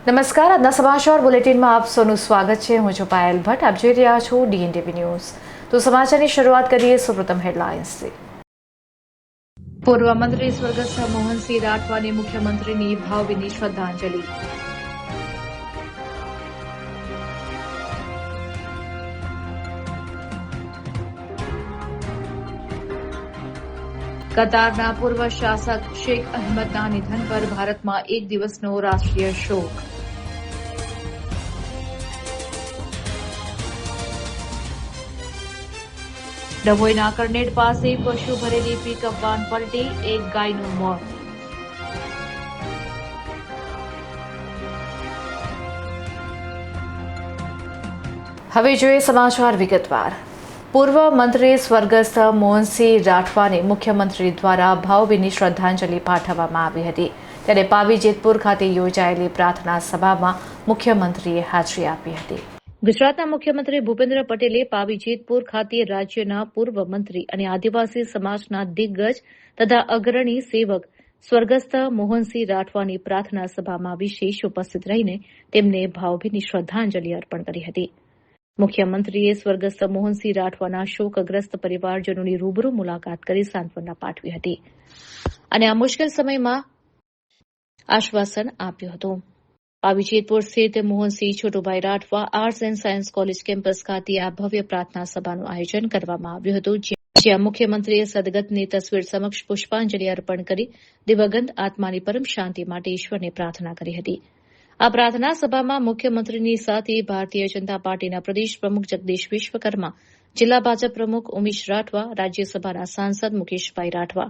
નમસ્કાર, આજના સમાચાર બુલેટિનમાં આપ સૌનું સ્વાગત છે। હું છું પાયલ ભટ્ટ। આપ જોઈ રહ્યા છો DNTV ન્યૂઝ। તો સમાચારની શરૂઆત કરીએ સૌપ્રથમ હેડલાઇન્સથી। પૂર્વ મંત્રી સ્વર્ગસ્થ મોહનસિંહ રાઠવાને મુખ્યમંત્રીની ભાવભીની શ્રદ્ધાંજલિ। કતારના પૂર્વ શાસક શેખ અહમદના નિધન પર ભારતમાં એક દિવસનો રાષ્ટ્રીય શોક। ડભોઈના કરનેટ પાસે પશુ ભરેલી પિકઅપ વાન પલટી, એક ગાયનું મોત। હવે જોઈએ સમાચાર વિગતવાર। પૂર્વ મંત્રી સ્વર્ગસ્થ મોહનસિંહ રાઠવાને મુખ્યમંત્રી દ્વારા ભાવભીની શ્રદ્ધાંજલિ પાઠવવામાં આવી હતી। ત્યારે પાવી જેતપુર ખાતે યોજાયેલી પ્રાર્થના સભામાં મુખ્યમંત્રીએ હાજરી આપી હતી। ગુજરાતના મુખ્યમંત્રી ભૂપેન્દ્ર પટેલે પાવી જેતપુર ખાતે રાજ્યના પૂર્વ મંત્રી અને આદિવાસી સમાજના દિગ્ગજ તથા અગ્રણી સેવક સ્વર્ગસ્થ મોહનસિંહ રાઠવાની પ્રાર્થના સભામાં વિશેષ ઉપસ્થિત રહીને તેમને ભાવભીની શ્રદ્ધાંજલિ અર્પણ કરી હતી। મુખ્યમંત્રીએ સ્વર્ગસ્થ મોહનસિંહ રાઠવાના શોકગ્રસ્ત પરિવારજનોની રૂબરૂ મુલાકાત કરી સાંત્વના પાઠવી હતી અને આ મુશ્કેલ સમયમાં આશ્વાસન આપ્યું હતું। પાવી જેતપુર સ્થિત Mohansinh Chhotubhai Rathwa arts and science college campus ખાતે આ ભવ્ય પ્રાર્થના સભાનું આયોજન કરવામાં આવ્યું હતું, જ્યાં મુખ્યમંત્રીએ સદગતની તસવીર સમક્ષ પુષ્પાંજલિ અર્પણ કરી દિવંગત આત્માની પરમ શાંતિ માટે ઈશ્વરને પ્રાર્થના કરી હતી। આ પ્રાર્થના સભામાં મુખ્યમંત્રીની સાથે ભારતીય જનતા પાર્ટીના પ્રદેશ પ્રમુખ જગદીશ વિશ્વકર્મા, જિલ્લા ભાજપ પ્રમુખ ઉમેશ રાઠવા, રાજ્યસભાના સાંસદ મુકેશભાઈ રાઠવા,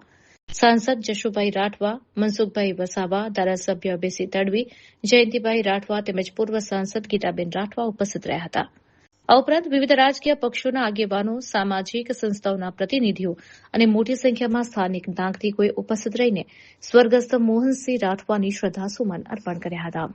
સાંસદ જશુભાઈ રાઠવા, મનસુખભાઈ વસાવા, ધારાસભ્ય બેસી તડવી, જયંતિભાઈ રાઠવા તેમજ પૂર્વ સાંસદ ગીતાબેન રાઠવા ઉપસ્થિત રહ્યા હતા। આ ઉપરાંત વિવિધ રાજકીય પક્ષોના આગેવાનો, સામાજિક સંસ્થાઓના પ્રતિનિધિઓ અને મોટી સંખ્યામાં સ્થાનિક નાગરિકોએ ઉપસ્થિત રહીને સ્વર્ગસ્થ મોહનસિંહ રાઠવાની શ્રદ્ધાસુમન અર્પણ કર્યા હતા।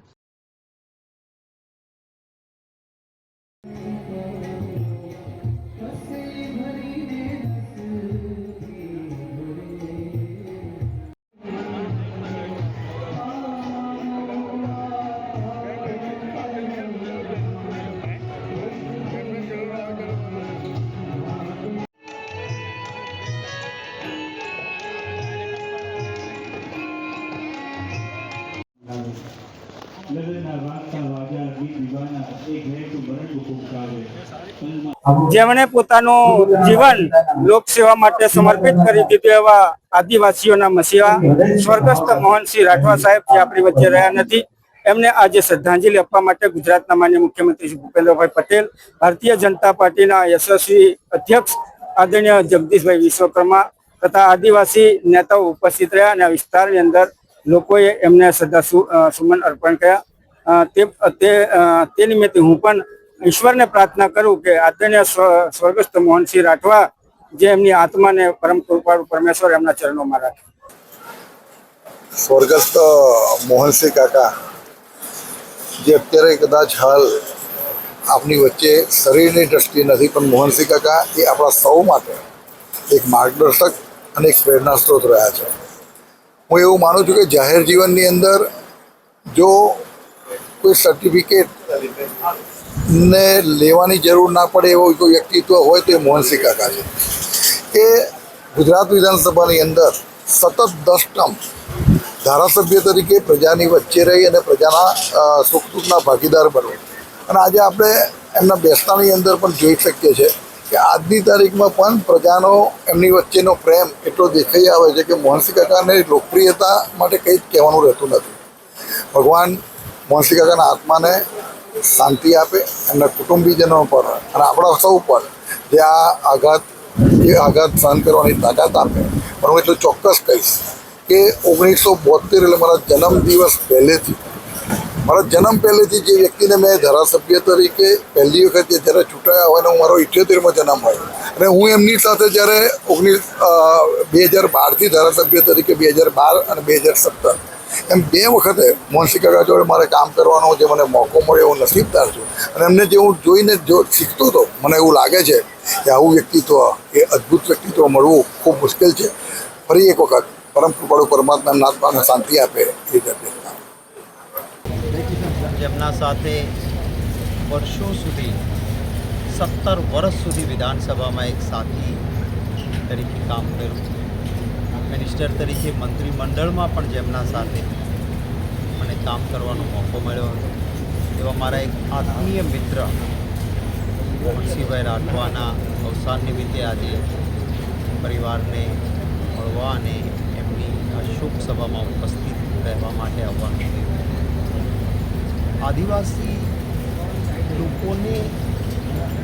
જેમણે પોતાનું જીવન લોકસેવા માટે સમર્પિત કરી દીધું એવા આદિવાસીઓના મસીહા સ્વર્ગસ્થ મોહનસિંહ રાઠવા સાહેબ જે આપણી વચ્ચે રહ્યા નથી, એમને આજે શ્રદ્ધાંજલિ આપવા માટે ગુજરાતના માનનીય મુખ્યમંત્રી શ્રી ભૂપેન્દ્રભાઈ પટેલ, ભારતીય જનતા પાર્ટીના યશસ્વી અધ્યક્ષ આદરણીય જગદીશભાઈ વિશ્વકર્મા તથા આદિવાસી નેતાઓ ઉપસ્થિત રહ્યા અને આ વિસ્તારની અંદર લોકોએ એમને શ્રદ્ધાસુમન અર્પણ કર્યા। તે નિમિત્તે હું પણ ઈશ્વરને પ્રાર્થના કરું કે આદરણીય સ્વર્ગસ્થ મોહનસિંહ રાઠવા જે એમની આત્માને પરમ કૃપાળુ પરમેશ્વર એમના ચરણોમાં રાખે। સ્વર્ગસ્થ મોહનસિંહ કાકા જે અત્યારે કદાચ હાલ આપની વચ્ચે શરીરની દ્રષ્ટિએ નથી, પણ મોહનસિંહ કાકા એ આપણા સૌ માટે એક માર્ગદર્શક અને એક પ્રેરણા સ્ત્રોત રહ્યા છે। હું એવું માનું છું કે જાહેર જીવનની અંદર જો કોઈ સર્ટિફિકેટ ને લેવાની જરૂર ના પડે એવો કોઈ વ્યક્તિત્વ હોય તો એ મોહનસિંહ કાકા છે। કે ગુજરાત વિધાનસભાની અંદર સતત 10 ટર્મ ધારાસભ્ય તરીકે પ્રજાની વચ્ચે રહી અને પ્રજાના સુખ દુઃખના ભાગીદાર બનવું, અને આજે આપણે એમના બેસતાની અંદર પણ જોઈ શકીએ છીએ કે આજની તારીખમાં પણ પ્રજાનો એમની વચ્ચેનો પ્રેમ એટલો દેખાઈ આવે છે કે મોહનસિંહ કાકાને લોકપ્રિયતા માટે કંઈ જ કહેવાનું રહેતું નથી। ભગવાન મોહનસિંહ કાકાના આત્માને શાંતિ આપે, એમના કુટુંબીજનો પર અને આપણા સૌ પર જે આ આઘાત સહન કરવાની તાકાત આપે। પણ હું એટલું ચોક્કસ કહીશ કે 1972 એટલે મારા જન્મ પહેલેથી જે વ્યક્તિને મેં ધારાસભ્ય તરીકે પહેલી વખત જ્યારે ચૂંટાયા હોય અને મારો 78માં જન્મ હોય અને હું એમની સાથે જ્યારે 2012થી ધારાસભ્ય તરીકે 2012 અને 2017 એમ 2 વખતે મોહનસિંહ કાકા જોડે મારે કામ કરવાનો જે મને મોકો મળ્યો, હું નસીબદાર છું। અને એમને જે હું જોઈને શીખતો હતો, મને એવું લાગે છે કે આવું વ્યક્તિત્વ, એ અદ્ભુત વ્યક્તિત્વ મળવું ખૂબ મુશ્કેલ છે। ફરી એક વખત પરમ કૃપાળુ પરમાત્મા એમના આત્માને શાંતિ આપે એ જ અભ્યર્થના। જેમના સાથે વર્ષો સુધી 17 વર્ષ સુધી વિધાનસભામાં એક સાથી તરીકે કામ કર્યું, મિનિસ્ટર તરીકે મંત્રીમંડળમાં પણ જેમના સાથે મને કામ કરવાનો મોકો મળ્યો હતો એવા મારા એક આત્મીય મિત્ર મોહનસિંહભાઈ રાઠવાના અવસાન નિમિત્તે આજે પરિવારને મળવા અને એમની આ શોક સભામાં ઉપસ્થિત રહેવા માટે આવવાનું થયું. આદિવાસી લોકોને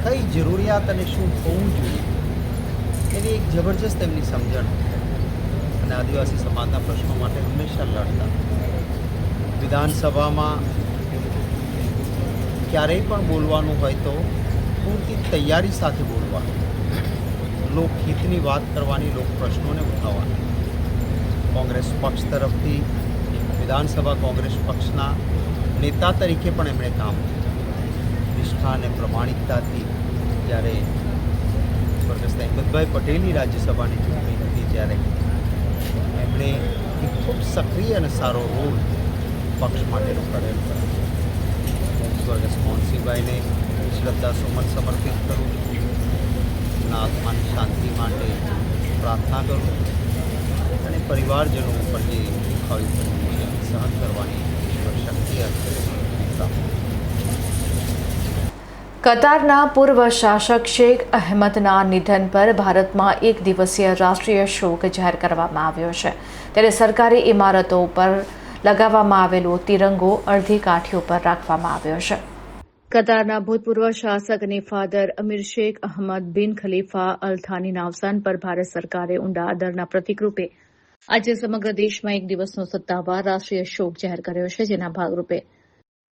કઈ જરૂરિયાત અને શું હોવું જોઈએ એની એક જબરજસ્ત એમની સમજણ અને આદિવાસી સમાજના પ્રશ્નો માટે હંમેશા લડતા. વિધાનસભામાં ક્યારેય પણ બોલવાનું હોય તો પૂરતી તૈયારી સાથે બોલવાનું, લોકહિતની વાત કરવાની, લોક પ્રશ્નોને ઉઠાવવાની. કોંગ્રેસ પક્ષ તરફથી વિધાનસભા કોંગ્રેસ પક્ષના નેતા તરીકે પણ એમણે કામ નિષ્ઠા અને પ્રમાણિકતાથી જ્યારે સ્વર્ગસ્થ અહેમદભાઈ પટેલની રાજ્યસભાની ચૂંટણી હતી ત્યારે એમણે એક ખૂબ સક્રિય અને સારો રોલ પક્ષ માટેનો કરેલ હતો. હું સ્વર્ગસ્થ મોહનસિંહભાઈને શ્રદ્ધા સુમન સમર્પિત કરું છું. એમના આત્માની શાંતિ માટે પ્રાર્થના કરું અને પરિવારજનો ઉપર જે દુખાવી પડ્યું છે સહન કરવાની ઈશ્વર શક્તિ આપે. કતારના પૂર્વ શાસક શેખ અહેમદના નિધન પર ભારતમાં એક દિવસીય રાષ્ટ્રીય શોક જાહેર કરવામાં આવ્યો છે. ત્યારે સરકારી ઇમારતો પર લગાવવામાં આવેલો તિરંગો અડધી કાઠીઓ પર રાખવામાં આવ્યો છે. કતારના ભૂતપૂર્વ શાસક અને ફાધર અમીર શેખ અહમદ બિન ખલીફા અલ થાનીના અવસાન પર ભારત સરકારે ઊંડા આદરના પ્રતિકરૂપે આજે સમગ્ર દેશમાં એક દિવસનો સત્તાવાર રાષ્ટ્રીય શોક જાહેર કર્યો છે. જેના ભાગરૂપે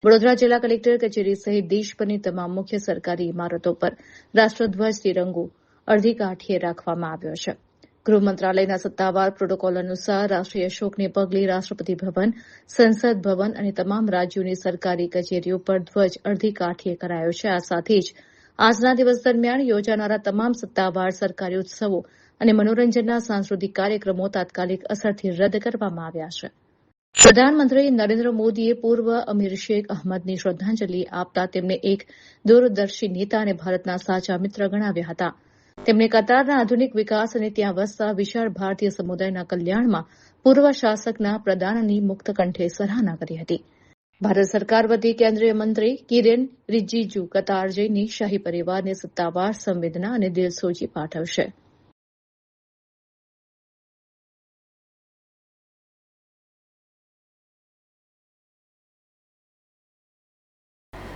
વડોદરા જિલ્લા કલેક્ટર કચેરી સહિત દેશભરની તમામ મુખ્ય સરકારી ઇમારતો પર રાષ્ટ્રધ્વજ તિરંગો અડધી કાઠીએ રાખવામાં આવ્યો છે. ગૃહ મંત્રાલયના સત્તાવાર પ્રોટોકોલ અનુસાર રાષ્ટ્રીય શોકને પગલે રાષ્ટ્રપતિ ભવન, સંસદ ભવન અને તમામ રાજ્યોની સરકારી કચેરીઓ પર ધ્વજ અડધી કાઠીએ કરાયો છે. આ સાથે જ આજના દિવસ દરમિયાન યોજાનારા તમામ સત્તાવાર સરકારી ઉત્સવો અને મનોરંજનના સાંસ્કૃતિક કાર્યક્રમો તાત્કાલિક અસરથી રદ કરવામાં આવ્યા છે. પ્રધાનમંત્રી નરેન્દ્ર મોદીએ પૂર્વ અમીર શેખ અહમદની શ્રદ્ધાંજલિ આપતા તેમને એક દૂરદર્શી નેતા અને ભારતના સાચા મિત્ર ગણાવ્યા હતા. તેમણે કતારના આધુનિક વિકાસ અને ત્યાં વસતા વિશાળ ભારતીય સમુદાયના કલ્યાણમાં પૂર્વ શાસકના પ્રદાનની મુક્ત કંઠે સરાહના કરી હતી. ભારત સરકાર વતી કેન્દ્રીય મંત્રી કિરેન રિજિજુ કતાર જઈને શાહી પરિવારને સત્તાવાર સંવેદના અને દિલસોજી પાઠવશે.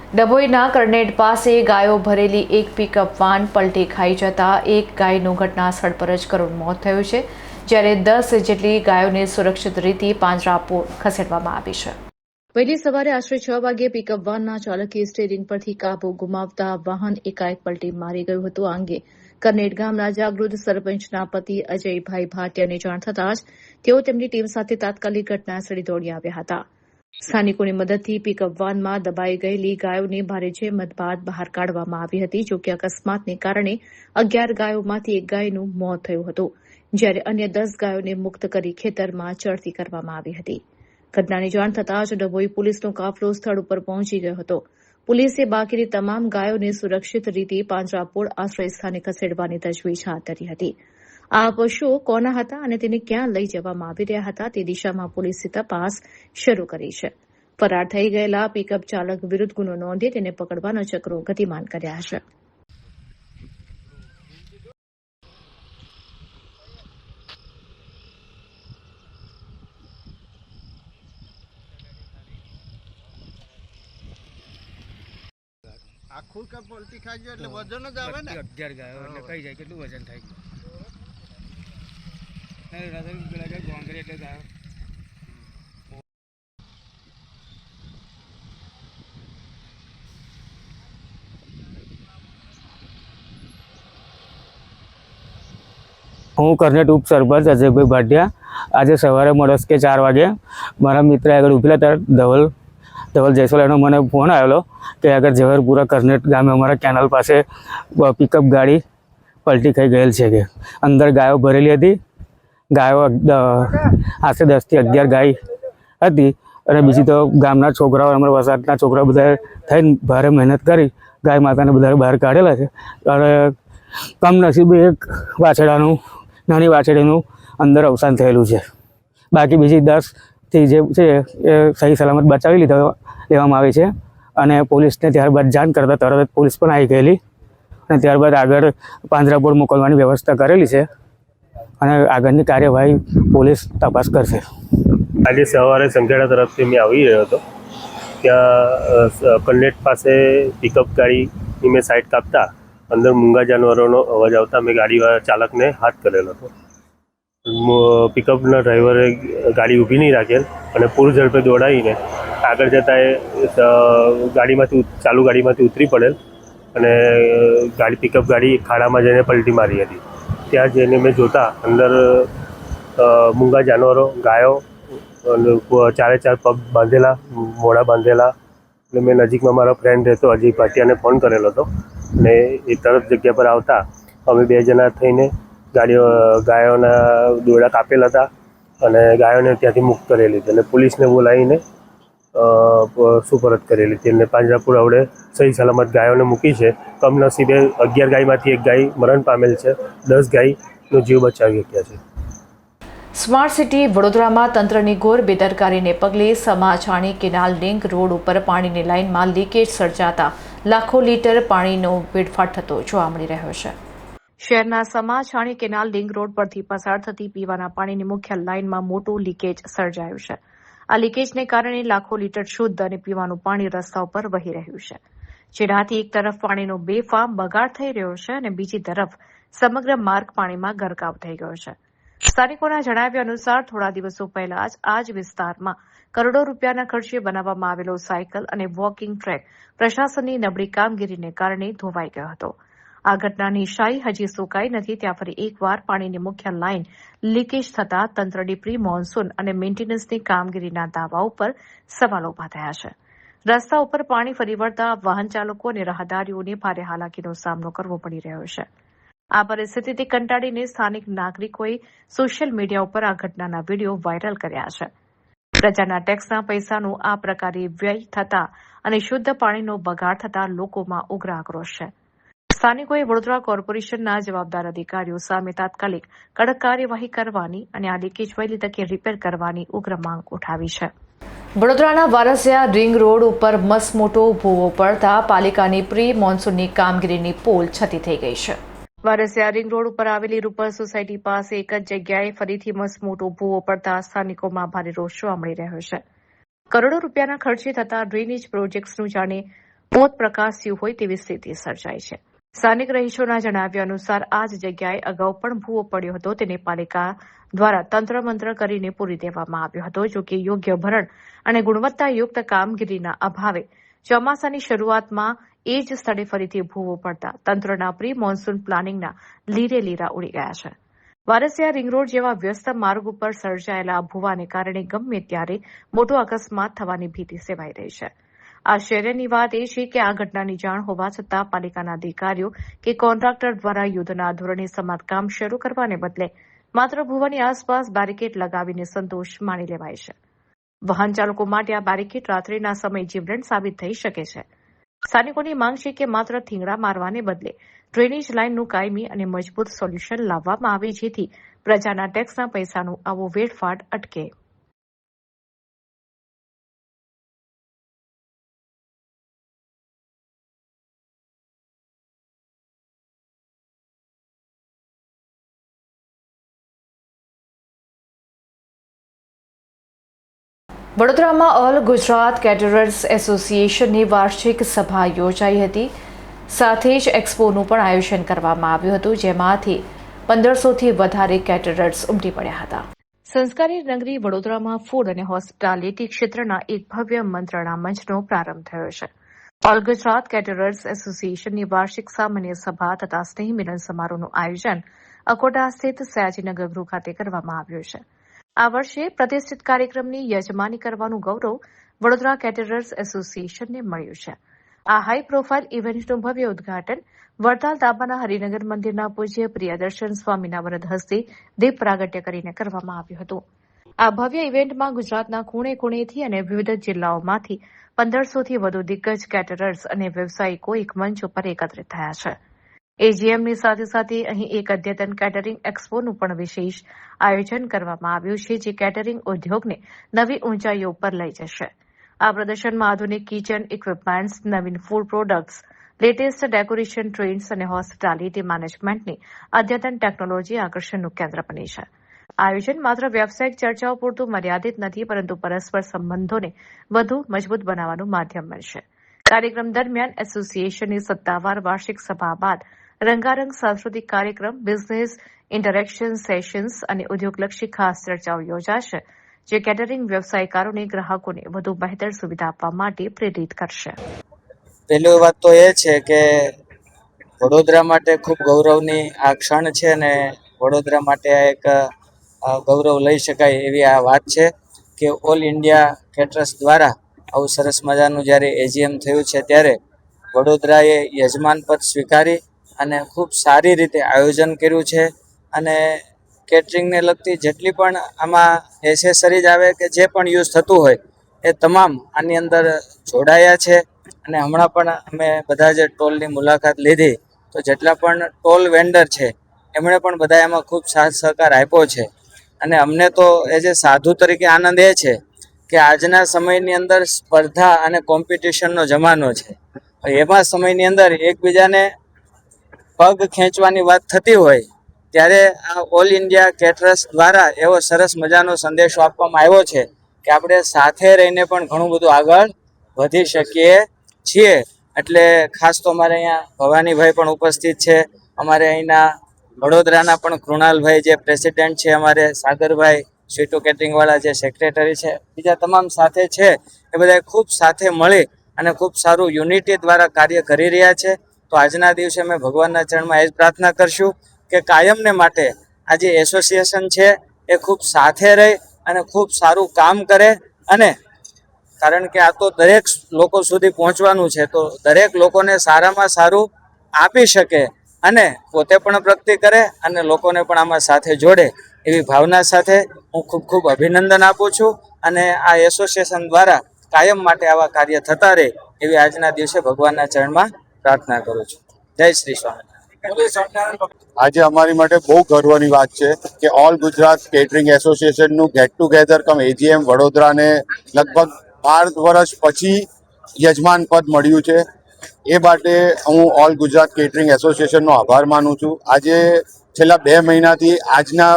ડભોઈના કરનેટ પાસે ગાયો ભરેલી એક પિકઅપ વાન પલટી ખાઈ જતા એક ગાયનું ઘટના સ્થળ પર જ કરુણ મોત થયું છે, જ્યારે 10 જેટલી ગાયોને સુરક્ષિત રીતે પાંજરાપોળ ખસેડવામાં આવી છે. વહેલી સવારે આશરે 6 વાગ્યે પિકઅપ વાનના ચાલકે સ્ટીયરિંગ પરથી કાબુ ગુમાવતા વાહન એકાએક પલટી મારી ગયું હતું. આ અંગે કરનેટ ગામના જાગૃત સરપંચના પતિ અજયભાઈ ભાટિયાને જાણ થતાં જ તેઓ તેમની ટીમ સાથે તાત્કાલિક ઘટનાસ્થળે દોડી આવ્યા હતા. સ્થાનિકોની મદદથી પિકઅપ વાનમાં દબાઈ ગયેલી ગાયોને ભારે જહેમત બાદ બહાર કાઢવામાં આવી હતી. જોકે અકસ્માતને કારણે 11 ગાયોમાંથી એક ગાયનું મોત થયું હતું, જ્યારે અન્ય 10 ગાયોને મુક્ત કરી ખેતરમાં ચડતી કરવામાં આવી હતી. ઘટનાની જાણ થતાં જ ડભોઈ પોલીસનો કાફલો સ્થળ ઉપર પહોંચી ગયો હતો. પોલીસે બાકીની તમામ ગાયોને સુરક્ષિત રીતે પાંજરાપોળ આશ્રય સ્થાને ખસેડવાની તજવીજ હાથ ધરી હતી. આ પશુઓ કોના હતા અને તેને ક્યાં લઈ જવામાં આવી રહ્યા હતા તે દિશામાં પોલીસે તપાસ શરૂ કરી છે. ફરાર થઈ ગયેલા પિકઅપ ચાલક વિરુદ્ધ ગુનો નોંધી તેને પકડવાના ચક્રો ગતિમાન કર્યા છે. આખું કે પલટી ખાઈ ગયો એટલે વજન જ આવે ને. 11 ગાયો એટલે કઈ જાય કેટલું વજન થાય? ગોંગરી એટલે ગાયો હું કરનેટ ઉપસરપંચ અજયભાઈ ભાટિયા. આજે સવારે મળસ કે 4 વાગે મારા મિત્ર આગળ ઊભેલા ત્યારે ધવલ જયસ્વાલ એનો મને ફોન આવેલો કે આગળ ઝવેરપુરા કરનેટ ગામે અમારા કેનાલ પાસે પિકઅપ ગાડી પલટી ખાઈ ગયેલ છે, કે અંદર ગાયો ભરેલી હતી. ગાયો આશરે 10 થી 11 ગાય હતી અને બીજી તો ગામના છોકરાઓ અમારા વસાહતના છોકરાઓ બધા થઈને ભારે મહેનત કરી ગાય માતાને બધા બહાર કાઢેલા છે. અને કમનસીબે એક વાછરડાનું નાની વાછરડીનું અંદર અવસાન થયેલું છે. બાકી બીજી 10થી જે છે એ સહી સલામત બચાવી લેવામાં આવી છે. અને પોલીસને ત્યારબાદ જાણ કરતાં તરત જ પોલીસ પણ આવી ગયેલી અને ત્યારબાદ આગળ પાંજરાપોળ મોકલવાની વ્યવસ્થા કરેલી છે અને આગળની કાર્યવાહી પોલીસ તપાસ કરશે. આજે સવારે સંખેડા તરફથી મેં આવી રહ્યો હતો. ત્યાં કન્નેટ પાસે પિકઅપ ગાડીની મેં સાઈડ કાપતા અંદર મૂંગા જાનવરોનો અવાજ આવતા મેં ગાડીવાળા ચાલકને હાથ કરેલો હતો. પિકઅપના ડ્રાઈવરે ગાડી ઊભી નહીં રાખેલ અને પૂર ઝડપે દોડાવીને આગળ જતાં એ ચાલુ ગાડીમાંથી ઉતરી પડેલ અને પિકઅપ ગાડી ખાડામાં જઈને પલટી મારી હતી. ત્યાં જઈને મેં જોતા અંદર મૂંગા જાનવરો, ગાયો અને 4 પગ બાંધેલા, મોઢા બાંધેલા. એટલે મેં નજીકમાં મારો ફ્રેન્ડ રહેતો અજય ભાટિયાને ફોન કરેલો હતો અને એ તરત જગ્યા પર આવતા અમે 2 જણા થઈને ગાયોના દોરડા કાપેલા હતા અને ગાયોને ત્યાંથી મુક્ત કરેલી હતી અને પોલીસને બોલાવીને સુપરત કરેલી હતી. અને પાંજરાપોળ આવડે સહી સલામત ગાયોને મૂકી છે. કમનસીબે 11 ગાયમાંથી 1 ગાય મરણ પામેલ છે. 10 ગાયનો જીવ બચાવી શક્યા છે. સ્માર્ટ સિટી વડોદરામાં તંત્રની ઘોર બેદરકારીને પગલે સમાછાણી કેનાલ લિંક રોડ ઉપર પાણીની લાઇનમાં લીકેજ સર્જાતા લાખો લીટર પાણીનો વેડફાટ થતો જોવા મળી રહ્યો છે. શહેરના સમાછાણી કેનાલ લિંક રોડ પરથી પસાર થતી પીવાના પાણીની મુખ્ય લાઇનમાં મોટું લીકેજ સર્જાયું છે. આ લીકેજને કારણે લાખો લીટર શુદ્ધ અને પીવાનું પાણી રસ્તા ઉપર વહી રહ્યું છે, જેનાથી એક તરફ પાણીનો બેફામ બગાડ થઈ રહ્યો છે અને બીજી તરફ સમગ્ર માર્ગ પાણીમાં ગરકાવ થઈ ગયો છે. સ્થાનિકોના જણાવ્યા અનુસાર થોડા દિવસો પહેલા આ જ વિસ્તારમાં કરોડો રૂપિયાના ખર્ચે બનાવવામાં આવેલો સાયકલ અને વોકિંગ ટ્રેક પ્રશાસનની નબળી કામગીરીને કારણે ધોવાઈ ગયો હતો. આ ઘટનાની શાહી હજી સુકાઈ નથી, ત્યાં ફરી એકવાર પાણીની મુખ્ય લાઇન લીકેજ થતાં તંત્રની પ્રી મોન્સૂન અને મેન્ટેનન્સની કામગીરીના દાવા ઉપર સવાલો ઉભા થયા છે. રસ્તા ઉપર પાણી ફરી વળતા વાહન ચાલકો અને રાહદારીઓને ભારે હાલાકીનો સામનો કરવો પડી રહ્યો છે. આ પરિસ્થિતિથી કંટાળીને સ્થાનિક નાગરિકોએ સોશિયલ મીડિયા ઉપર આ ઘટનાના વિડીયો વાયરલ કર્યા છે. પ્રજાના ટેક્સના પૈસાનો આ પ્રકારે વ્યય થતા અને શુદ્ધ પાણીનો બગાડ થતા લોકોમાં ઉગ્ર આક્રોશ છે. સ્થાનિકોએ વડોદરા કોર્પોરેશનના જવાબદાર અધિકારીઓ સામે તાત્કાલિક કડક કાર્યવાહી કરવાની અને આ લીકેજ વહેલી તકે રિપેર કરવાની ઉગ્ર માંગ ઉઠાવી છે. વડોદરાના વારસિયા રિંગ રોડ ઉપર મસમોટો ભૂવો પડતા પાલિકાની પ્રી મોન્સૂનની કામગીરીની પોલ છતી થઈ ગઈ છે. વારસિયા રિંગ રોડ ઉપર આવેલી રૂપલ સોસાયટી પાસે એક જ જગ્યાએ ફરીથી મસમોટો ભૂવો પડતા સ્થાનિકોમાં ભારે રોષ જોવા મળી રહ્યો છે. કરોડો રૂપિયાના ખર્ચે થતા ડ્રેનેજ પ્રોજેક્ટ્સનું જાણે પોત પ્રકાશ્યું હોય તેવી સ્થિતિ સર્જાઈ છે. સ્થાનિક રહીશોના જણાવ્યા અનુસાર આ જ જગ્યાએ અગાઉ પણ ભૂવો પડ્યો હતો, તેને પાલિકા દ્વારા તંત્ર મંત્ર કરીને પૂરી દેવામાં આવ્યો હતો. જોકે યોગ્ય ભરણ અને ગુણવત્તાયુક્ત કામગીરીના અભાવે ચોમાસાની શરૂઆતમાં એ જ સ્થળે ફરીથી ભૂવો પડતા તંત્રના પ્રી મોન્સૂન પ્લાનિંગના લીરે લીરા ઉડી ગયા છે. વારસિયા રિંગ રોડ જેવા વ્યસ્ત માર્ગ ઉપર સર્જાયેલા ભૂવાને કારણે ગમે ત્યારે મોટો અકસ્માત થવાની ભીતિ સેવાઈ રહી છે. આશ્ચર્યની વાત એ છે કે આ ઘટનાની જાણ હોવા છતાં પાલિકાના અધિકારીઓ કે કોન્ટ્રાક્ટર દ્વારા યુદ્ધના ધોરણે સમારકામ શરૂ કરવાને બદલે માત્ર ભૂવાની આસપાસ બેરિકેડ લગાવીને સંતોષ માણી લેવાય છે. વાહન ચાલકો માટે આ બેરિકેડ રાત્રિના સમયે જીવલેણ સાબિત થઈ શકે છે. સ્થાનિકોની માંગ છે કે માત્ર થીંગડા મારવાને બદલે ડ્રેનેજ લાઇનનું કાયમી અને મજબૂત સોલ્યુશન લાવવામાં આવે, જેથી પ્રજાના ટેક્સના પૈસાનું આવો વેડફાટ અટકે. વડોદરામાં ઓલ ગુજરાત કેટરર્સ એસોસિએશનની વાર્ષિક સભા યોજાઈ હતી. સાથે જ એક્સપોનું પણ આયોજન કરવામાં આવ્યું હતું, જેમાંથી 1500થી વધારે કેટરર્સ ઉમટી પડ્યા હતા. સંસ્કારી નગરી વડોદરામાં ફૂડ અને હોસ્પિટાલિટી ક્ષેત્રના એક ભવ્ય મંત્રણા મંચનો પ્રારંભ થયો છે. ઓલ ગુજરાત કેટરર્સ એસોસિએશનની વાર્ષિક સામાન્ય સભા તથા સ્નેહ મિલન સમારોહનું આયોજન અકોટા સ્થિત સયાજીનગર ગૃહ ખાતે કરવામાં આવ્યું છે. આ વર્ષે પ્રતિષ્ઠિત કાર્યક્રમની યજમાની કરવાનું ગૌરવ વડોદરા કેટરર્સ એસોસિએશનને મળ્યું છે. આ હાઈ પ્રોફાઇલ ઇવેન્ટનું ભવ્ય ઉદઘાટન વડતાલ તાબાના હરિનગર મંદિરના પૂજ્ય પ્રિયદર્શન સ્વામીના વરદ હસ્તે દીપ પ્રાગટ્ય કરીને કરવામાં આવ્યું હતું. આ ભવ્ય ઇવેન્ટમાં ગુજરાતના ખૂણે ખૂણેથી અને વિવિધ જિલ્લાઓમાંથી 1500થી વધુ દિગ્ગજ કેટરર્સ અને વ્યવસાયિકો એક મંચ ઉપર એકત્રિત થયા છે. એજીએમની સાથે સાથે અહીં એક અદ્યતન કેટરિંગ એક્સપોનું પણ વિશેષ આયોજન કરવામાં આવ્યું છે, જે કેટરિંગ ઉદ્યોગને નવી ઊંચાઈઓ પર લઈ જશે. આ પ્રદર્શનમાં આધુનિક કિચન ઇક્વિપમેન્ટ્સ, નવીન food products, latest decoration trends અને હોસ્પિટાલિટી મેનેજમેન્ટની અદ્યતન ટેકનોલોજી આકર્ષણનું કેન્દ્ર બની છે. આયોજન માત્ર વ્યાવસાયિક ચર્ચાઓ પૂરતું મર્યાદિત નથી, પરંતુ પરસ્પર સંબંધોને વધુ મજબૂત બનાવવાનું માધ્યમ બનશે. કાર્યક્રમ દરમિયાન એસોસિએશનની સત્તાવાર વાર્ષિક સભા બાદ રંગારંગ સાંસ્કૃતિક કાર્યક્રમ, બિઝનેસ ઇન્ટરેક્શન સેશન્સ અને ઉદ્યોગલક્ષી ખાસ ચર્ચાઓ યોજાશે, જે કેટરિંગ વ્યવસાયકારોને ગ્રાહકોને વધુ બહેતર સુવિધા આપવા માટે પ્રેરિત કરશે. પહેલી વાત તો એ છે કે વડોદરા માટે ખૂબ ગૌરવની આ ક્ષણ છે અને વડોદરા માટે આ એક ગૌરવ લઈ શકાય એવી આ વાત છે કે ઓલ ઇન્ડિયા કેટરર્સ દ્વારા આવું સરસ મજાનું જ્યારે એજીએમ થયું છે, ત્યારે વડોદરાએ યજમાન પદ સ્વીકારી અને ખૂબ સારી રીતે આયોજન કર્યું છે. અને કેટરિંગને લગતી જેટલી પણ આમાં એસેસરીઝ આવે કે જે પણ યુઝ થતું હોય એ તમામ આની અંદર જોડાયા છે. અને હમણાં પણ અમે બધા જે ટોલની મુલાકાત લીધી તો જેટલા પણ ટોલ વેન્ડર છે એમણે પણ બધા એમાં ખૂબ સાથ સહકાર આપ્યો છે. અને અમને તો એઝ એ સાધુ તરીકે આનંદ એ છે કે આજના સમયની અંદર સ્પર્ધા અને કોમ્પિટિશનનો જમાનો છે. એમાં સમયની અંદર એકબીજાને પગ ખેંચવાની વાત થતી હોય ત્યારે આ ઓલ ઇન્ડિયા કેટરર્સ દ્વારા એવો સરસ મજાનો સંદેશો આપવામાં આવ્યો છે કે આપણે સાથે રહીને પણ ઘણું બધું આગળ વધી શકીએ છીએ. એટલે ખાસ તો અમારે અહીંયા ભવાનીભાઈ પણ ઉપસ્થિત છે, અમારે અહીંના વડોદરાના પણ કૃણાલભાઈ જે પ્રેસિડેન્ટ છે, અમારે સાગરભાઈ સ્વીટુ કેટરિંગવાળા જે સેક્રેટરી છે, બીજા તમામ સાથે છે. એ બધા ખૂબ સાથે મળી અને ખૂબ સારું યુનિટી દ્વારા કાર્ય કરી રહ્યા છે. તો આજના દિવસે અમે ભગવાનના ચરણમાં એ જ પ્રાર્થના કરશું કે કાયમને માટે આ જે એસોસિએશન છે એ ખૂબ સાથે રહી અને ખૂબ સારું કામ કરે. અને કારણ કે આ તો દરેક લોકો સુધી પહોંચવાનું છે, તો દરેક લોકોને સારામાં સારું આપી શકે અને પોતે પણ પ્રગતિ કરે અને લોકોને પણ આમાં સાથે જોડે એવી ભાવના સાથે હું ખૂબ ખૂબ અભિનંદન આપું છું. અને આ એસોસિએશન દ્વારા કાયમ માટે આવા કાર્ય થતા રહે એવી આજના દિવસે ભગવાનના ચરણમાં પ્રાર્થના કરું છું. જય શ્રી સ્વામિનારાયણ. આજે અમારી માટે બહુ ગર્વની વાત છે કે ઓલ ગુજરાત કેટરિંગ એસોસિએશનનું ગેટ ટુગેધર કમ એજીએમ વડોદરાને લગભગ 12 વર્ષ પછી યજમાન પદ મળ્યું છે. એ માટે હું ઓલ ગુજરાત કેટરિંગ એસોસિએશનનો આભાર માનું છું. આજે છેલ્લા 2 મહિનાથી આજના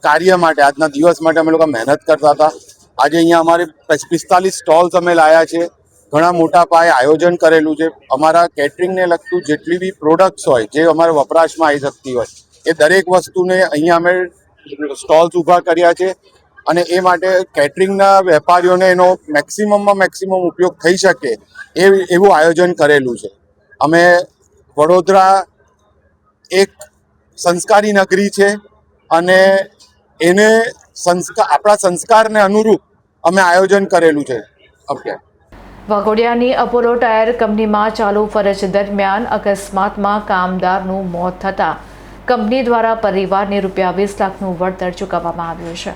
કાર્ય માટે, આજના દિવસ માટે અમે લોકો મહેનત કરતા હતા. આજે અહીંયા અમારે 45 સ્ટોલ્સ અમે લાયા છે. ઘણા મોટા પાયે આયોજન કરેલું છે. અમારા કેટરિંગને લગતું જેટલી બી પ્રોડક્ટ્સ હોય જે અમારે વપરાશમાં આવી શકતી હોય એ દરેક વસ્તુને અહીંયા અમે સ્ટોલ્સ ઊભા કર્યા છે. અને એ માટે કેટરિંગના વેપારીઓને એનો મેક્સિમમમાં મેક્સિમમ ઉપયોગ થઈ શકે એવું આયોજન કરેલું છે. અમે વડોદરા એક સંસ્કારી નગરી છે અને એને આપણા સંસ્કારને અનુરૂપ અમે આયોજન કરેલું છે. ઓકે. વાઘોડિયાની અપોલો ટાયર કંપનીમાં ચાલુ ફરજ દરમિયાન અકસ્માતમાં કામદારનું મોત થતાં કંપની દ્વારા પરિવારને ₹20 લાખનું વળતર ચૂકવવામાં આવ્યું છે.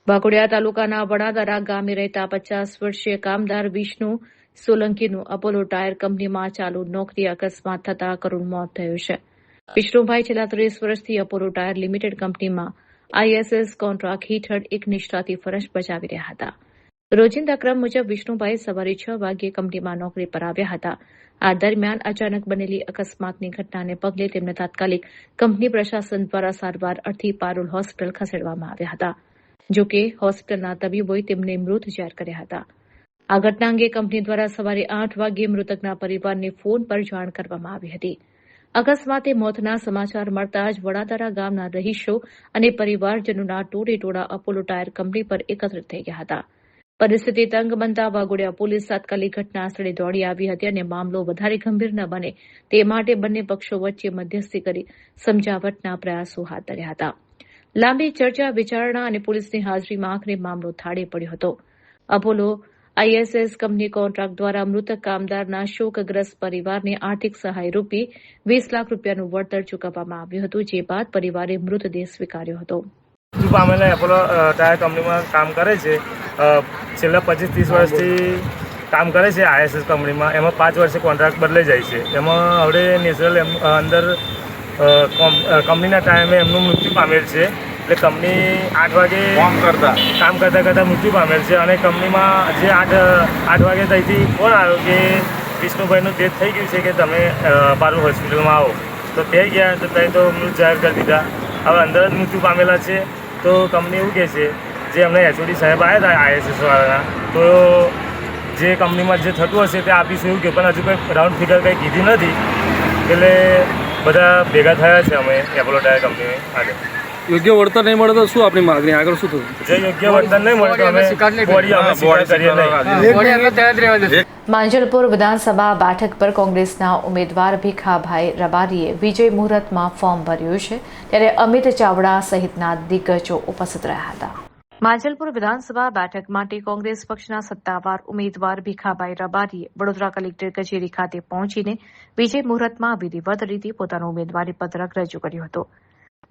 વાઘોડિયા તાલુકાના વડાદરા ગામે રહેતા 50 વર્ષીય કામદાર વિષ્ણુ સોલંકીનું અપોલો ટાયર કંપનીમાં ચાલુ નોકરી અકસ્માત થતાં કરુણ મોત થયું છે. વિષ્ણુભાઈ છેલ્લા 30 વર્ષથી અપોલો ટાયર લિમિટેડ કંપનીમાં ISS કોન્ટ્રાક્ટ હેઠળ એક નિષ્ઠાથી ફરજ બજાવી રહ્યા હતા. રોજિંદા ક્રમ મુજબ વિષ્ણુભાઈ સવારે 6 વાગ્યે કંપનીમાં નોકરી પર આવ્યા હતા. આ દરમિયાન અચાનક બનેલી અકસ્માતની ઘટનાને પગલે તેમને તાત્કાલિક કંપની પ્રશાસન દ્વારા સારવાર અર્થે પારુલ હોસ્પિટલ ખસેડવામાં આવ્યા હતા. જોકે હોસ્પિટલના તબીબોએ તેમને મૃત જાહેર કર્યા હતા. આ ઘટના અંગે કંપની દ્વારા સવારે 8 વાગ્યે મૃતકના પરિવારને ફોન પર જાણ કરવામાં આવી હતી. અકસ્માતે મોતના સમાચાર મળતા જ વડાદરા ગામના રહીશો અને પરિવારજનોના ટોળેટોળા અપોલો ટાયર કંપની પર એકત્રિત થઈ ગયા હતા. પરિસ્થિતિ તંગ બનતા વાઘોડિયા પોલીસ તાત્કાલિક ઘટના સ્થળે દોડી આવી હતી અને મામલો વધારે ગંભીર ન બને તે માટે બંને પક્ષો વચ્ચે મધ્યસ્થી કરી સમજાવટના પ્રયાસો હાથ ધર્યા હતા. લાંબી ચર્ચા વિચારણા અને પોલીસની હાજરીમાં આખરે મામલો થાળે પડ્યો હતો. અપોલો ISS કંપની કોન્ટ્રાક્ટ દ્વારા મૃતક કામદારના શોકગ્રસ્ત પરિવારને આર્થિક સહાય રૂપી ₹20 લાખ રૂપિયાનું વળતર ચૂકવવામાં આવ્યું હતું, જે બાદ પરિવારે મૃતદેહ સ્વીકાર્યો હતો. મૃત્યુ પામેલા એપોલો ટાયર કંપનીમાં કામ કરે છે. છેલ્લા 25-30 વર્ષથી કામ કરે છે ISS કંપનીમાં. એમાં 5 વર્ષે કોન્ટ્રાક્ટ બદલાઈ જાય છે. એમાં હવે નેચરલ અંદર કંપનીના ટાઈમે એમનું મૃત્યુ પામેલ છે. એટલે કંપની 8 વાગે કામ કરતાં મૃત્યુ પામેલ છે. અને કંપનીમાં જે 8 વાગે ત્યાંથી ફોન આવ્યો કે વિષ્ણુભાઈનું ડેથ થઈ ગયું છે, કે તમે પારુલ હોસ્પિટલમાં આવો. તો તે ગયા તો ત્યાં તો મૃત જાહેર કરી દીધા. હવે અંદર જ મૃત્યુ પામેલા છે. તો કંપની એવું કહે છે, જે અમને HOD સાહેબ આવ્યા હતા ISS વાળાના, તો જે કંપનીમાં જે થતું હશે તે આપીશું એવું કે, પણ હજુ કંઈ રાઉન્ડ ફિગર કંઈ કીધી નથી. એટલે બધા ભેગા થયા છે અમે એપોલો ટાયર કંપની આગળ. યોગ્ય વળતર નહીં મળે તો શું આપણી માગણી આગળ શું થયું? જે યોગ્ય વળતર નહીં મળે તો અમે બોડી કરીએ નહીં. માંજલપુર વિધાનસભા બેઠક પર કોંગ્રેસના ઉમેદવાર ભીખાભાઈ રબારીએ વિજય મુહૂર્તમાં ફોર્મ ભર્યું છે, ત્યારે અમિત ચાવડા સહિતના દિગ્ગજો ઉપસ્થિત રહ્યા હતા. માંજલપુર વિધાનસભા બેઠક માટે કોંગ્રેસ પક્ષના સત્તાવાર ઉમેદવાર ભીખાભાઈ રબારીએ વડોદરા કલેક્ટર કચેરી ખાતે પહોંચીને વિજય મુહૂર્તમાં વિધિવત રીતે પોતાનું ઉમેદવારી પત્રક રજૂ કર્યું હતું.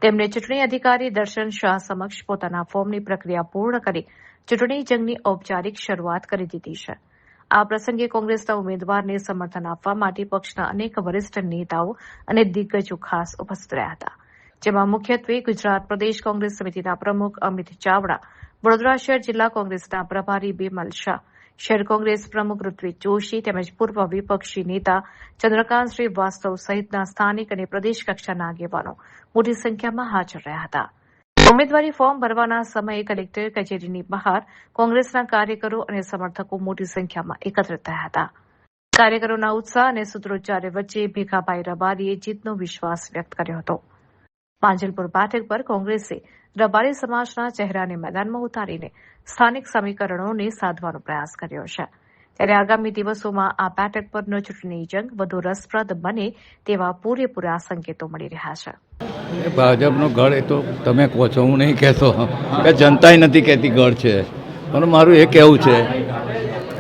તેમણે ચૂંટણી અધિકારી દર્શન શાહ સમક્ષ પોતાના ફોર્મની પ્રક્રિયા પૂર્ણ કરી ચૂંટણી જંગની ઔપચારિક શરૂઆત કરી દીધી છે. આ પ્રસંગે કોંગ્રેસના ઉમેદવારને સમર્થન આપવા માટે પક્ષના અનેક વરિષ્ઠ નેતાઓ અને દિગ્ગજો ખાસ ઉપસ્થિત રહ્યા હતા, જેમાં મુખ્યત્વે ગુજરાત પ્રદેશ કોંગ્રેસ સમિતિના પ્રમુખ અમિત ચાવડા, વડોદરા શહેર જિલ્લા કોંગ્રેસના પ્રભારી બિમલ શાહ, શહેર કોંગ્રેસ પ્રમુખ ઋત્વિજ જોશી તેમજ પૂર્વ વિપક્ષી નેતા ચંદ્રકાંત શ્રીવાસ્તવ સહિતના સ્થાનિક અને પ્રદેશ કક્ષાના આગેવાનો મોટી સંખ્યામાં હાજર રહ્યા હતા. ઉમેદવારી ફોર્મ ભરવાના સમયે કલેક્ટર કચેરીની બહાર કોંગ્રેસના કાર્યકરો અને સમર્થકો મોટી સંખ્યામાં એકત્રિત થયા હતા. કાર્યકરોના ઉત્સાહ અને સૂત્રોચ્ચાર વચ્ચે ભીખાભાઈ રબારીએ જીતનો વિશ્વાસ વ્યક્ત કર્યો હતો. માંજલપુર બેઠક પર કોંગ્રેસે રબારી સમાજના ચહેરાને મેદાનમાં ઉતારીને સ્થાનિક સમીકરણોને સાધવાનો પ્રયાસ કર્યો છે, ત્યારે આગામી દિવસોમાં આ બેઠક પરનો ચૂંટણી જંગ વધુ રસપ્રદ બને તેવા પૂરેપૂરા સંકેતો મળી રહ્યા છે. ભાજપનો ગઢ એ તો તમે કહો છો, હું નહીં કહેતો, કે જનતાએ નથી કહેતી ગઢ છે. પણ મારું એ કહેવું છે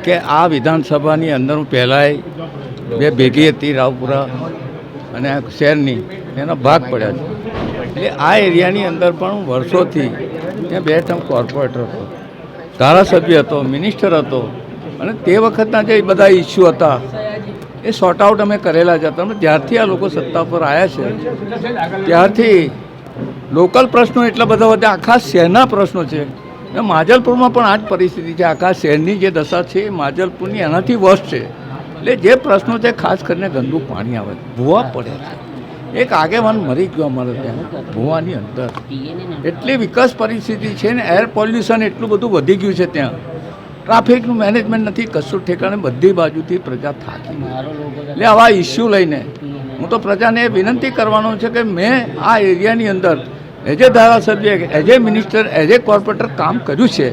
કે આ વિધાનસભાની અંદર પહેલાંય બે ભેગી હતી, રાવપુરા અને શહેરની, એના ભાગ પડ્યા છે. એટલે આ એરિયાની અંદર પણ વર્ષોથી ત્યાં 2 ટર્મ કોર્પોરેટર હતો, ધારાસભ્ય હતો, મિનિસ્ટર હતો, અને તે વખતના જે બધા ઇસ્યુ હતા એ સોર્ટ આઉટ અમે કરેલા જ હતા. જ્યારથી આ લોકો સત્તા પર આવ્યા છે ત્યારથી લોકલ પ્રશ્નો એટલા બધા વધ્યા, આખા શહેરના પ્રશ્નો છે. માજલપુરમાં પણ આ જ પરિસ્થિતિ છે. આખા શહેરની જે દશા છે એ માજલપુરની એનાથી વર્સ્ટ છે. એટલે જે પ્રશ્નો છે, ખાસ કરીને ગંદુ પાણી આવે, ભૂવા પડે છે. એક આગેવાન મરી ગયો અમારે ત્યાં ભૂવાની અંદર. એટલી વિકસ પરિસ્થિતિ છે ને, એર પોલ્યુશન એટલું બધું વધી ગયું છે ત્યાં, ટ્રાફિકનું મેનેજમેન્ટ નથી, કશું ઠેકાણે, બધી બાજુથી પ્રજા થાકી. એટલે આવા ઇસ્યુ લઈને હું તો પ્રજાને વિનંતી કરવાનો છે કે મેં આ એરિયાની અંદર એઝ એ ધારાસભ્ય, as a minister, as a corporator કામ કર્યું છે.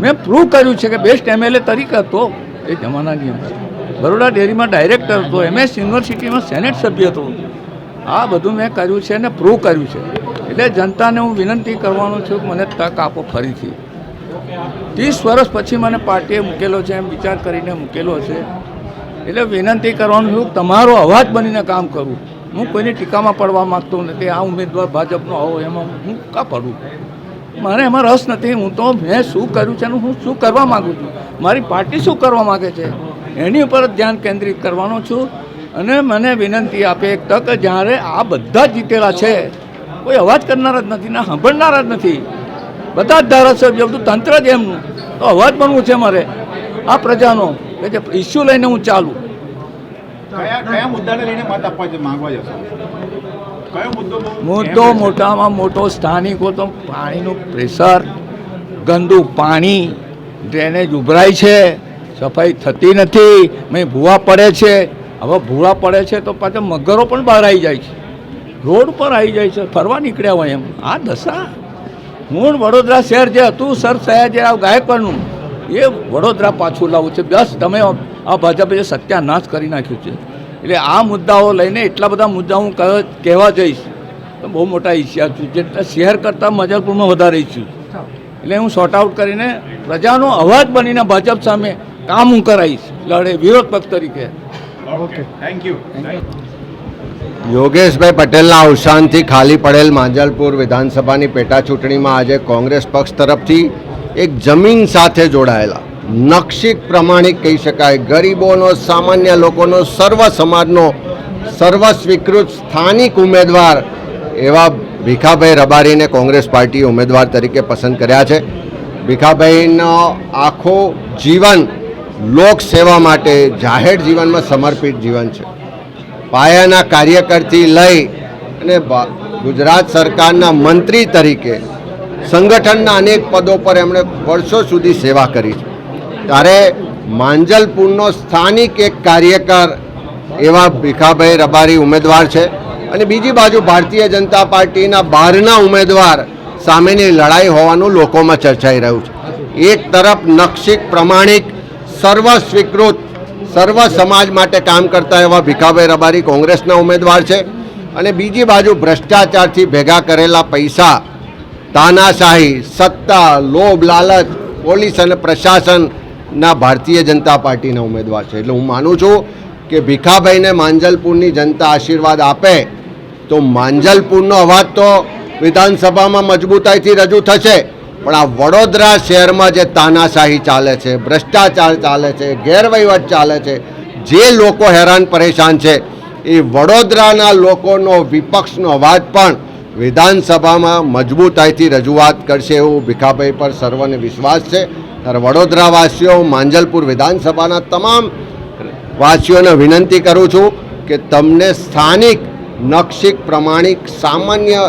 મેં પ્રૂવ કર્યું છે કે બેસ્ટ MLA તરીકે હતો એ જમાનાની અંદર. બરોડા ડેરીમાં ડાયરેક્ટર હતો, MS યુનિવર્સિટીમાં સેનેટ સભ્ય હતો. આ બધું મેં કર્યું છે અને પ્રૂવ કર્યું છે. એટલે જનતાને હું વિનંતી કરવાનો છું કે મને તક આપો ફરીથી. 30 વર્ષ પછી મને પાર્ટીએ મૂકેલો છે, એમ વિચાર કરીને મૂકેલો છે. એટલે વિનંતી કરવાનું છું, તમારો અવાજ બનીને કામ કરું. હું કોઈની ટીકામાં પડવા માગતો નથી. આ ઉમેદવાર ભાજપનો આવો એમાં હું કાં પડું? મારે એમાં રસ નથી. હું તો મેં શું કર્યું છે અને હું શું કરવા માગું છું, મારી પાર્ટી શું કરવા માગે છે એની ઉપર જ ધ્યાન કેન્દ્રિત કરવાનો છું. અને મને વિનંતી આપે એક તક, જ્યારે આ બધા જ જીતેલા છે, કોઈ અવાજ કરનારા જ નથી ને સાંભળનારા જ નથી, બધા જ ધારાસભ્યો, બધું તંત્ર જ એમનું, તો અવાજ બનવું છે મારે આ પ્રજાનો, કે જે ઇસ્યુ લઈને હું ચાલું. કયા મુદ્દાને લઈને મત આપવા માંગવા જશો? કયો મુદ્દો મોટામાં મોટો સ્થાનિકો તો પાણીનું પ્રેશર, ગંદુ પાણી, ડ્રેનેજ ઉભરાય છે, સફાઈ થતી નથી, મેં ભૂવા પડે છે. હવે ભૂવા પડે છે તો પાછા મગરો પણ બહાર આવી જાય છે, રોડ પર આવી જાય છે, ફરવા નીકળ્યા હોય એમ. આ દશા. મૂળ વડોદરા શહેર જે હતું સર સયાજીરાવ ગાયકવાડનું, એ વડોદરા પાછું લાવવું છે. બસ તમે આ ભાજપે જે સત્યાનાશ કરી નાખ્યું છે. એટલે આ મુદ્દાઓ લઈને એટલા બધા મુદ્દા હું કહેવા જઈશ તો બહુ મોટા ઇસ્યુ છું, જેટલા શહેર કરતાં મજલપુરમાં વધારે ઇસ્યુ. એટલે હું શોર્ટ આઉટ કરીને પ્રજાનો અવાજ બનીને ભાજપ સામે કામ હું કરાવીશ, લડે વિરોધ પક્ષ તરીકે. Okay, thank you. યોગેશભાઈ પટેલના અવસાનથી ખાલી પડેલ માંજલપુર વિધાનસભાની પેટા ચૂંટણીમાં આજે કોંગ્રેસ પક્ષ તરફથી એક જમીન સાથે જોડાયેલા નક્ષિક પ્રમાણિક કહી શકાય ગરીબોનો સામાન્ય લોકોનો સર્વ સમાજનો સર્વ સ્વીકૃત સ્થાનિક ઉમેદવાર એવા ભીખાભાઈ રબારીને કોંગ્રેસ પાર્ટીએ ઉમેદવાર તરીકે પસંદ કર્યા છે. ભીખાભાઈનો આખો જીવન લોકસેવા માટે જાહેર જીવનમાં સમર્પિત જીવન છે. પાયાના કાર્યકરથી લઈ અને ગુજરાત સરકારના મંત્રી તરીકે સંગઠનના અનેક પદો પર એમણે વર્ષો સુધી સેવા કરી છે. ત્યારે માંજલપુરનો સ્થાનિક એક કાર્યકર એવા ભીખાભાઈ રબારી ઉમેદવાર છે અને બીજી બાજુ ભારતીય જનતા પાર્ટીના બહારના ઉમેદવાર સામેની લડાઈ હોવાનું લોકોમાં ચર્ચાઈ રહ્યું છે. એક તરફ નક્ષિક પ્રમાણિક સર્વ સ્વીકૃત સર્વ સમાજ માટે કામ કરતા એવા ભીખાભાઈ રબારી કોંગ્રેસના ઉમેદવાર છે અને બીજી બાજુ ભ્રષ્ટાચારથી ભેગા કરેલા પૈસા, તાનાશાહી, સત્તા, લોભ, લાલચ, પોલીસ અને પ્રશાસનના ભારતીય જનતા પાર્ટીના ઉમેદવાર છે. એટલે હું માનું છું કે ભીખાભાઈને માંજલપુરની જનતા આશીર્વાદ આપે તો માંજલપુરનો અવાજ તો વિધાનસભામાં મજબૂતાઈથી રજૂ થશે, પણ આ વડોદરા શહેરમાં જે તાનાશાહી ચાલે છે, ભ્રષ્ટાચાર ચાલે છે, ગેરવહીવટ ચાલે છે, જે લોકો હેરાન પરેશાન છે, એ વડોદરાના લોકોનો વિપક્ષનો અવાજ પણ વિધાનસભામાં મજબૂતાઈથી રજૂઆત કરશે એવું ભીખાભાઈ પર સર્વને વિશ્વાસ છે. ત્યારે વડોદરાવાસીઓ, માંજલપુર વિધાનસભાના તમામ વાસીઓને વિનંતી કરું છું કે તમને સ્થાનિક નક્ષિક પ્રમાણિક સામાન્ય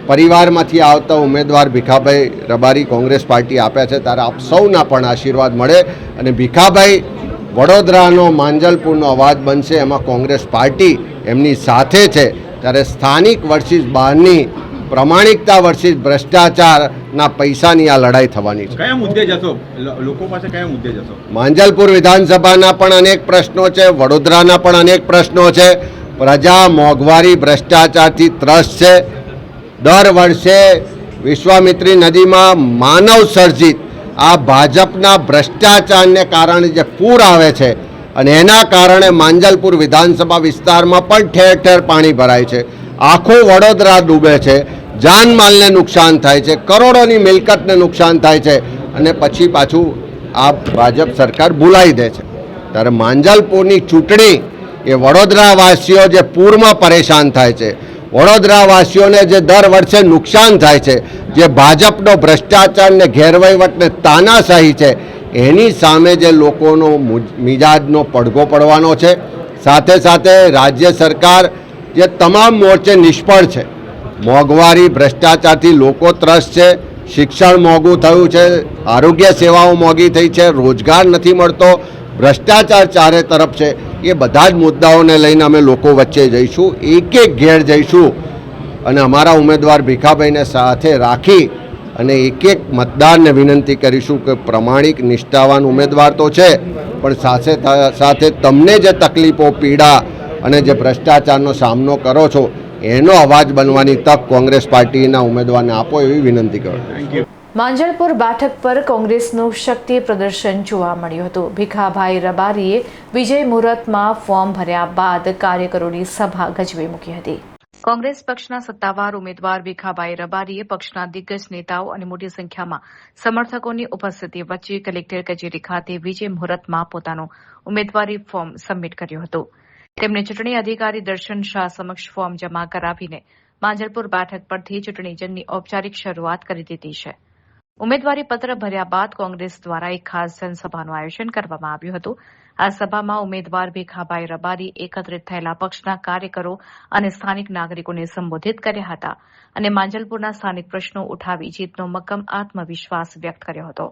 પરિવારમાંથી આવતા ઉમેદવાર ભીખાભાઈ રબારી કોંગ્રેસ પાર્ટી આપ્યા છે, ત્યારે આપ સૌના પણ આશીર્વાદ મળે અને ભીખાભાઈ વડોદરાનો માંજલપુરનો અવાજ બનશે. એમાં કોંગ્રેસ પાર્ટી એમની સાથે છે. ત્યારે સ્થાનિક વર્સિસ બહારની, પ્રમાણિકતા વર્સિસ ભ્રષ્ટાચારના પૈસાની આ લડાઈ થવાની છે. કયા મુદ્દે જશો? લોકો પાસે કયા મુદ્દે જશો? માંજલપુર વિધાનસભાના પણ અનેક પ્રશ્નો છે, વડોદરાના પણ અનેક પ્રશ્નો છે. પ્રજા મોંઘવારી, ભ્રષ્ટાચારથી ત્રસ્ત છે. દર વર્ષે વિશ્વામિત્રી નદીમાં માનવ સર્જિત આ ભાજપના ભ્રષ્ટાચારને કારણે જે પૂર આવે છે અને એના કારણે માંજલપુર વિધાનસભા વિસ્તારમાં પણ ઠેર ઠેર પાણી ભરાય છે. આખું વડોદરા ડૂબે છે, જાનમાલને નુકસાન થાય છે, કરોડોની મિલકતને નુકસાન થાય છે અને પછી પાછું આ ભાજપ સરકાર ભૂલાઈ દે છે. ત્યારે માંજલપુરની ચૂંટણી એ વડોદરાવાસીઓ જે પૂરમાં પરેશાન થાય છે, વડોદરાવાસીઓને જે દર વર્ષે નુકસાન થાય છે, જે ભાજપનો ભ્રષ્ટાચારને ગેરવહીવટને તાનાશાહી છે, એની સામે જે લોકોનો મિજાજનો પડઘો પડવાનો છે. સાથે સાથે રાજ્ય સરકાર જે તમામ મોરચે નિષ્ફળ છે. મોંઘવારી, ભ્રષ્ટાચારથી લોકો ત્રસ્ત છે, શિક્ષણ મોંઘું થયું છે, આરોગ્ય સેવાઓ મોંઘી થઈ છે, રોજગાર નથી મળતો, ભ્રષ્ટાચાર ચારે તરફ છે. એ બધા જ મુદ્દાઓને લઈને અમે લોકો વચ્ચે જઈશું, એક એક ઘેર જઈશું અને અમારા ઉમેદવાર ભીખાભાઈને સાથે રાખી અને એક એક મતદારને વિનંતી કરીશું કે પ્રમાણિક, નિષ્ઠાવાન ઉમેદવાર તો છે, પણ સાથે સાથે તમને જે તકલીફો, પીડા અને જે ભ્રષ્ટાચારનો સામનો કરો છો એનો અવાજ બનવાની તક કોંગ્રેસ પાર્ટીના ઉમેદવારને આપો એવી વિનંતી કરું. માંજલપુર બેઠક પર કોંગ્રેસનું શક્તિ પ્રદર્શન જોવા મળ્યું હતું. ભીખાભાઈ રબારીએ વિજય મુહૂર્તમાં ફોર્મ ભર્યા બાદ કાર્યકરોની સભા ગજવી મૂકી હતી. કોંગ્રેસ પક્ષના સત્તાવાર ઉમેદવાર ભીખાભાઈ રબારીએ પક્ષના દિગ્ગજ નેતાઓ અને મોટી સંખ્યામાં સમર્થકોની ઉપસ્થિતિ વચ્ચે કલેક્ટર કચેરી ખાતે વિજય મુહૂર્તમાં પોતાનું ઉમેદવારી ફોર્મ સબમિટ કર્યું હતું. તેમણે ચૂંટણી અધિકારી દર્શન શાહ સમક્ષ ફોર્મ જમા કરાવીને માંજલપુર બેઠક પરથી ચૂંટણી જંગની ઔપચારિક શરૂઆત કરી દીધી છે. ઉમેદવારી પત્ર ભર્યા બાદ કોંગ્રેસ દ્વારા એક ખાસ જનસભાનું આયોજન કરવામાં આવ્યું હતું. આ સભામાં ઉમેદવાર ભીખાભાઈ રબારી એકત્રિત થયેલા પક્ષના કાર્યકરો અને સ્થાનિક નાગરિકોને સંબોધિત કર્યા હતા અને માંજલપુરના સ્થાનિક પ્રશ્નો ઉઠાવી જીતનો મક્કમ આત્મવિશ્વાસ વ્યક્ત કર્યો હતો.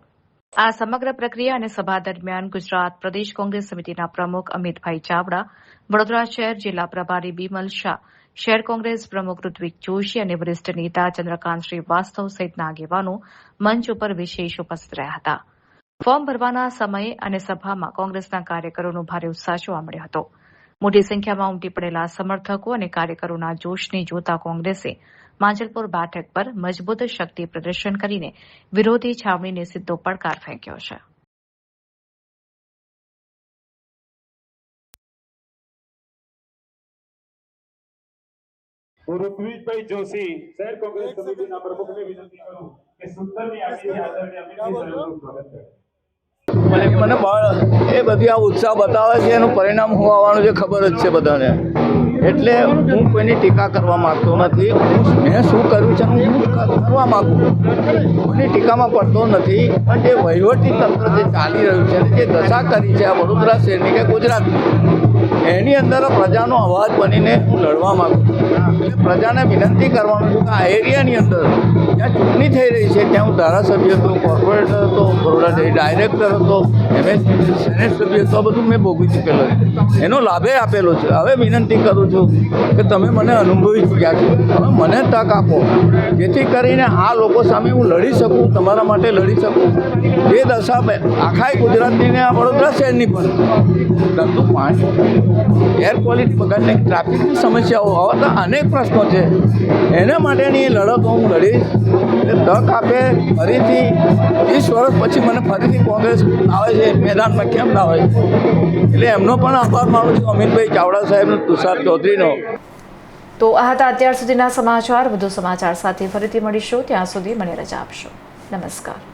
આ સમગ્ર પ્રક્રિયા અને સભા દરમિયાન ગુજરાત પ્રદેશ કોંગ્રેસ સમિતિના પ્રમુખ અમિતભાઈ ચાવડા, વડોદરા શહેર જિલ્લા પ્રભારી બિમલ શાહ, શહેર કોંગ્રેસ પ્રમુખ ઋત્વિક જોશી અને વરિષ્ઠ નેતા ચંદ્રકાંત શ્રીવાસ્તવ સહિતના આગેવાનો મંચ ઉપર વિશેષ ઉપસ્થિત રહ્યા હતા. ફોર્મ ભરવાના સમયે અને સભામાં કોંગ્રેસના કાર્યકરોનો ભારે ઉત્સાહ જોવા મળ્યો હતો. મોટી સંખ્યામાં ઉમટી પડેલા સમર્થકો અને કાર્યકરોના જોશને જોતા કોંગ્રેસે માંજલપુર બેઠક પર મજબૂત શક્તિ પ્રદર્શન કરીને વિરોધી છાવણીને સીધો પડકાર ફેંક્યો છે. હું ઋત્વિજભાઈ જોશી શહેર કોંગ્રેસ સમિતિના પ્રમુખને વિનંતી કરું કે સુંદરની આપણી આદરણીય અમિતજી સાહેબનું સ્વાગત કરે. મને એ બધી આ ઉત્સાહ બતાવે છે, એનું પરિણામ શું આવવાનું છે ખબર જ છે બધાને. એટલે હું કોઈની ટીકા કરવા માગતો નથી. મેં શું કર્યું છે હું કરવા માગું, કોઈની ટીકામાં પડતો નથી. પણ જે વહીવટી તંત્ર જે ચાલી રહ્યું છે, જે દશા કરી છે આ વડોદરા શહેરની કે ગુજરાતની, એની અંદર પ્રજાનો અવાજ બનીને હું લડવા માગું છું. એટલે પ્રજાને વિનંતી કરવાનું છું કે આ એરિયાની અંદર જ્યાં ચૂંટણી થઈ રહી છે ત્યાં હું ધારાસભ્ય હતો, કોર્પોરેટર હતો, બરોડા ડેરી ડાયરેક્ટર હતો, સેનેટ સભ્ય હતો, બધું મેં ભોગવી ચૂકેલો છે, એનો લાભે આપેલો છે. હવે વિનંતી કરું છું કે તમે મને અનુભવી ચૂક્યા છો, હવે મને તક આપો જેથી કરીને આ લોકો સામે હું લડી શકું, તમારા માટે લડી શકું. જે દશા આખા ગુજરાતની ને આ વડોદરા શહેરની પણ ગંદુ પાણી, એર ક્વોલિટી બગાડને, ટ્રાફિકની સમસ્યાઓ, આવા તો અનેક પ્રશ્નો છે. એના માટેની લડતો હું લડીશ. એટલે તક આપે ફરીથી 30 વર્ષ પછી મને ફરીથી કોંગ્રેસ આવે છે મેદાનમાં, કેમ ના હોય. એટલે એમનો પણ આભાર માનું છું, અમિતભાઈ ચાવડા સાહેબનો, તુષાર ચૌધરીનો. તો આ હતા અત્યાર સુધીના સમાચાર. વધુ સમાચાર સાથે ફરીથી મળીશું. ત્યાં સુધી મને રજા આપશો. નમસ્કાર.